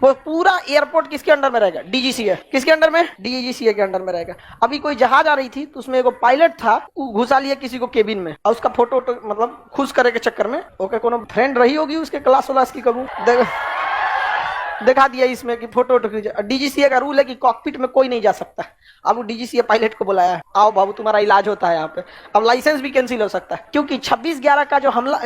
वो पूरा एयरपोर्ट किसके अंडर में रहेगा? डीजीसीए। किसके अंडर में? डीजीसीए के अंडर में रहेगा। अभी कोई जहाज आ रही थी तो उसमें एगो पायलट था, वो घुसा लिया किसी को केबिन में और उसका फोटो मतलब खुश करे के चक्कर में ओके कोनो फ्रेंड रही होगी उसके क्लास वाला की कबू दिखा दिया इसमें कि फोटो डीजीसीए का रूल है कि कॉकपिट में कोई नहीं जा सकता। अब वो डीजीसीए पायलट को बुलाया, आओ बाबू तुम्हारा इलाज होता है यहाँ पे। अब लाइसेंस भी कैंसिल हो सकता है क्योंकि 26/11 का जो हमला,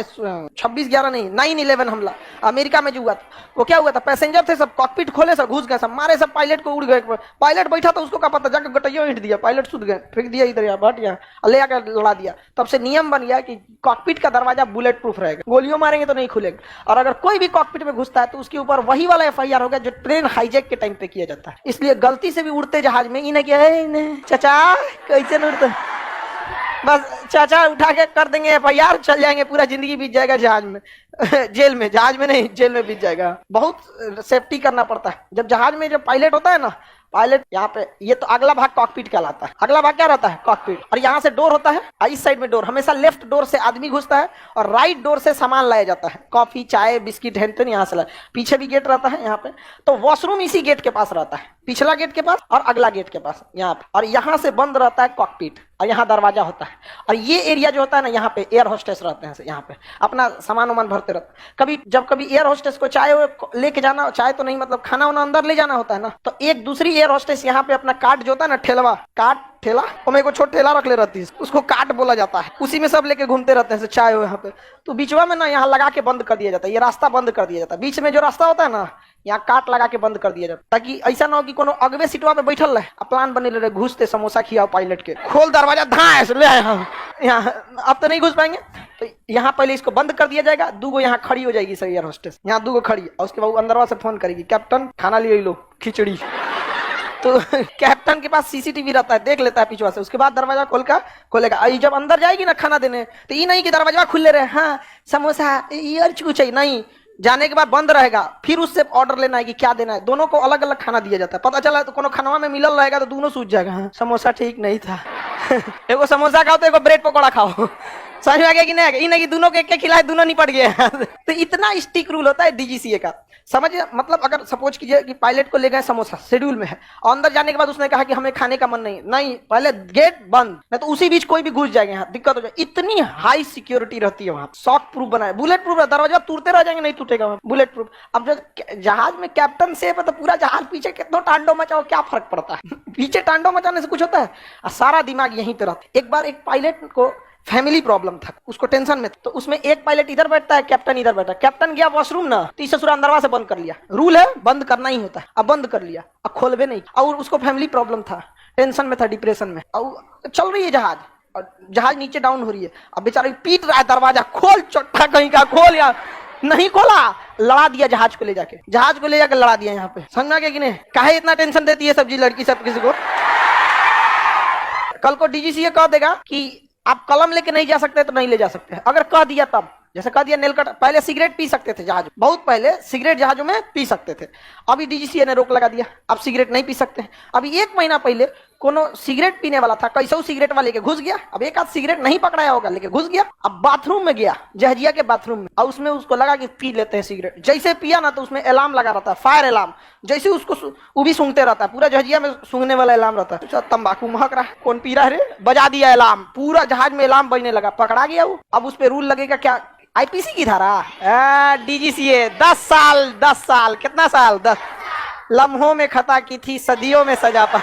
26/11 नहीं 9/11 हमला अमेरिका में जो हुआ था, वो क्या हुआ था? पैसेंजर थे सब, कॉकपिट खोले सब, घुस गए सब, मारे सब, पायलट को उड़ गए। पायलट बैठा था उसको क्या पता, जाकर गटैया ईंट दिया, पायलट सुध गए, फेंक दिया इधर यहाँ बट यहाँ ले आकर लड़ा दिया। तब से नियम बन गया कि कॉकपिट का दरवाजा बुलेट प्रूफ रहेगा, गोलियों मारेंगे तो नहीं खुलेगा। और अगर कोई भी कॉकपिट में घुसता है तो उसके ऊपर वही वाला FIR होगा जो ट्रेन हाईजैक के टाइम पे किया जाता है। इसलिए गलती से भी उड़ते जहाज में इन्हें क्या है, चाचा कैसे उड़ते, बस चाचा उठा के कर देंगे FIR, चल जाएंगे, पूरा जिंदगी बीत जाएगा जहाज में जेल में, जहाज में नहीं जेल में बीत जाएगा। बहुत सेफ्टी करना पड़ता है जब जहाज में जो पायलट होता है ना, पायलट यहाँ पे, ये तो अगला भाग कॉकपिट कहलाता है। अगला भाग क्या रहता है? कॉकपिट। और यहाँ से डोर होता है, इस साइड में डोर, हमेशा लेफ्ट डोर से आदमी घुसता है और राइट डोर से सामान लाया जाता है, कॉफी चाय बिस्किट हेंटन यहाँ से लाए। पीछे भी गेट रहता है यहाँ पे, तो वॉशरूम इसी गेट के पास रहता है, पिछला गेट के पास और अगला गेट के पास यहाँ पे। और यहाँ से बंद रहता है कॉकपिट और यहाँ दरवाजा होता है। और ये एरिया जो होता है ना, यहाँ पे एयर होस्टेस रहते हैं, यहाँ पे अपना सामान वामान भरते रहते हैं। कभी एयर होस्टेस को चाय लेके जाना, चाय तो नहीं मतलब खाना वाना अंदर ले जाना होता है ना, तो एक दूसरी एयर होस्टेस यहाँ पे अपना कार्ट जो होता है ना, ठेला और मेरे को छोटा ठेला रख ले रहती है, उसको कार्ट बोला जाता है, उसी में सब लेके घूमते रहते हैं चाय हो यहाँ पे। तो बीचवा में ना यहाँ लगा के बंद कर दिया जाता है, ये रास्ता बंद कर दिया जाता है, बीच में जो रास्ता होता है ना यहाँ काट लगा के बंद कर दिया जाता, ताकि ऐसा ना हो कि कोनो अगवे सीटवा पे बैठल रहे, प्लान बने रहे, घुसते समोसा खियाओ पायलट के, खोल दरवाजा धांस ले यहाँ अब तो नहीं घुस पाएंगे। तो यहाँ पहले इसको बंद कर दिया जाएगा, 2 यहाँ खड़ी हो जाएगी सर एयर होस्टेस, यहाँ 2 खड़ी, और उसके बाद अंदरवा से फोन करेगी, कैप्टन खाना लिए लो खिचड़ी। तो कैप्टन के पास CCTV रहता है, देख लेता है पीछे से, उसके बाद दरवाजा खोलेगा। जब अंदर जाएगी ना खाना देने, तो ये नहीं कि दरवाजा खुले रहे, हाँ समोसा ये कुछ चाहिए, नहीं, जाने के बाद बंद रहेगा, फिर उससे ऑर्डर लेना है कि क्या देना है। दोनों को अलग अलग खाना दिया जाता है, पता चला तो कोनो खाना में मिलल रहेगा तो दोनों सूझ जाएगा, हाँ समोसा ठीक नहीं था एगो समोसा खाओ तो एगो ब्रेड पकौड़ा खाओ, समझ में आ गया कि नहीं? नहीं कि दोनों के एक खिलाए, दोनों निपट गए तो इतना स्टिक रूल होता है डीजीसीए का, समझिए। मतलब अगर सपोज कीजिए कि पायलट को ले गए समोसा, शेड्यूल में है, और अंदर जाने के बाद उसने कहा कि हमें खाने का मन नहीं, पहले गेट बंद, नहीं तो उसी बीच कोई भी घुस जाएगा, यहाँ दिक्कत हो जाए। इतनी हाई सिक्योरिटी रहती है वहाँ, शॉक प्रूफ बनाए, बुलेट प्रूफ, दरवाजा टूटते रह जाएंगे, नहीं टूटेगा वहाँ, बुलेट प्रूफ। अब जब जहाज में कैप्टन सेफ है तो पूरा जहाज पीछे कितना टांडो मचाओ, क्या फर्क पड़ता है पीछे टांडो मचाने से कुछ होता है? और सारा दिमाग यहीं पे रहता है। एक बार एक पायलट को फैमिली प्रॉब्लम था, उसको टेंशन में, तो उसमें एक पायलट इधर बैठता है, कैप्टन इधर बैठा है। कैप्टन गया वॉशरूम ना, तो ससुरा अंदरवा से बंद कर लिया, रूल है बंद करना ही होता है, अब बंद कर लिया, अब खोलवे नहीं। और उसको फैमिली प्रॉब्लम था, टेंशन में था, डिप्रेशन में, और चल रही है जहाज, और जहाज नीचे डाउन हो रही है, अब बेचारा पीट रहा है दरवाजा, खोल चट्टा कहीं का, खोल यार, नहीं खोला, लड़ा दिया जहाज को ले जाके लड़ा दिया। यहाँ पे समझ में आ गया कि नहीं? काहे इतना टेंशन देती है सब्जी लड़की सब किसी को? कल को डीजीसीए कह देगा कि आप कलम लेके नहीं जा सकते तो नहीं ले जा सकते। अगर कह दिया तब, जैसे कह दिया नेल कट, पहले सिगरेट पी सकते थे जहाज, बहुत पहले सिगरेट जहाजों में पी सकते थे, अभी डीजीसीए ने रोक लगा दिया, अब सिगरेट नहीं पी सकते। अभी 1 महीना पहले कोनो सिगरेट पीने वाला था, कैसे सिगरेट वाले के घुस गया, अब एक आध सिगरेट नहीं पकड़ाया होगा लेके घुस गया, अब बाथरूम में गया, जहाजिया के बाथरूम में, और उसमें उसको लगा कि पी लेते हैं सिगरेट। जैसे पिया ना तो उसमें अलार्म लगा रहता है, फायर अलार्म, जैसे उसको वो भी सूंघते रहता है, पूरा जहाजिया में सूंघने वाला अलार्म रहता है। तंबाकू महक रहा है, कौन पी रहा है रे, बजा दिया अलार्म, पूरा जहाज में अलार्म बजने लगा, पकड़ा गया वो। अब उस पर रूल लगेगा क्या? आईपीसी की धारा, डीजीसीए 10 साल, कितना साल? 10 लम्हों में खता की थी, सदियों में सजा पा।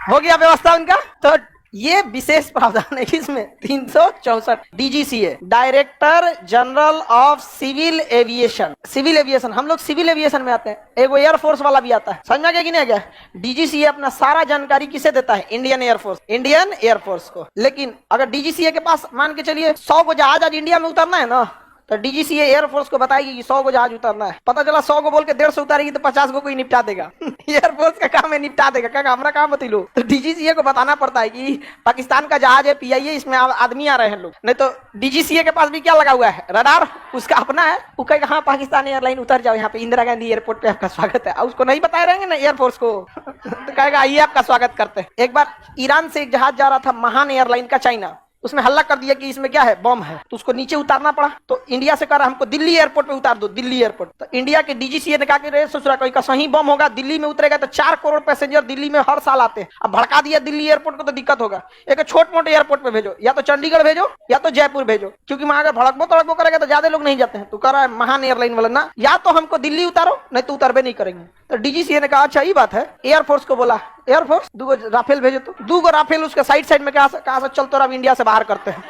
हो गया व्यवस्था उनका। तो ये विशेष प्रावधान है इसमें 364 DGCA, director general of civil aviation. हम लोग सिविल एविएशन में आते हैं, एगो एयरफोर्स वाला भी आता है, समझ गया कि नहीं गया? डीजीसीए अपना सारा जानकारी किसे देता है? इंडियन एयरफोर्स को। लेकिन अगर डीजीसीए के पास मान के चलिए 100 को जहाज आज इंडिया में उतरना है ना, तो डीजीसीए एयरफोर्स को बताएगी कि 100 को जहाज उतरना है। पता चला 100 को बोल के 150 उतारेगी तो 50 को कोई निपटा देगा एयरफोर्स का काम है निपटा देगा, क्या हमारा काम बतलो। तो डीजीसीए को बताना पड़ता है कि पाकिस्तान का जहाज है, पीआईए, इसमें आदमी आ रहे हैं लोग। नहीं तो डीजीसीए के पास भी क्या लगा हुआ है? रडार, उसका अपना है, वो कहेगा हाँ पाकिस्तान एयरलाइन उतर जाओ, यहाँ पे इंदिरा गांधी एयरपोर्ट पे आपका स्वागत है। उसको नहीं बताए रहेंगे ना एयरफोर्स को तो कहेगा आइए आपका स्वागत करते हैं। एक बार ईरान से एक जहाज जा रहा था, महान एयरलाइन का, चाइना, उसमें हल्ला कर दिया कि इसमें क्या है, बम है, तो उसको नीचे उतारना पड़ा। तो इंडिया से कहा हमको दिल्ली एयरपोर्ट पे उतार दो, दिल्ली एयरपोर्ट। तो इंडिया के डीजीसीए ने कहा कि रे ससुरा कोई का सही बम होगा, दिल्ली में उतरेगा तो 4 करोड़ पैसेंजर दिल्ली में हर साल आते हैं, अब भड़का दिया दिल्ली एयरपोर्ट को तो दिक्कत होगा, एक छोट मोटे एयरपोर्ट पे भेजो, या तो चंडीगढ़ भेजो या तो जयपुर भेजो, क्योंकि वहां अगर भड़कबो तड़कबो करेगा तो ज्यादा लोग नहीं जाते हैं। तो कह रहा है महान एयरलाइन वाला ना, या तो हमको दिल्ली उतारो नहीं तो उतरबे नहीं करेंगे। तो डीजीसीए ने कहा अच्छा ये बात है, एयरफोर्स को बोला एयरफोर्स 2 राफेल भेजो। तो 2 राफेल उसके साइड साइड में कहा चल तो अब इंडिया से बाहर करते हैं,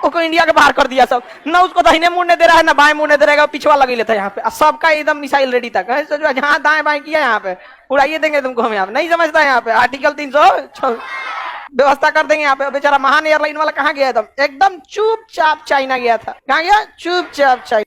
उसको इंडिया के बाहर कर दिया सब, ना उसको दाहिने मुड़ने दे रहा है ना बाएं मुड़ने दे रहेगा, पिछवा लगे लेता है यहाँ पे, सबका एकदम मिसाइल रेडी था, जहाँ दाएं बाएं किया यहाँ पे उड़ाइए देंगे तुमको हम, यहाँ पे नहीं समझता, यहाँ पे आर्टिकल 300 व्यवस्था कर देंगे यहाँ पे। बेचारा महान एयरलाइन वाला कहाँ गया, एकदम चुपचाप चाइना गया था, कहाँ गया, चुपचाप चाइना।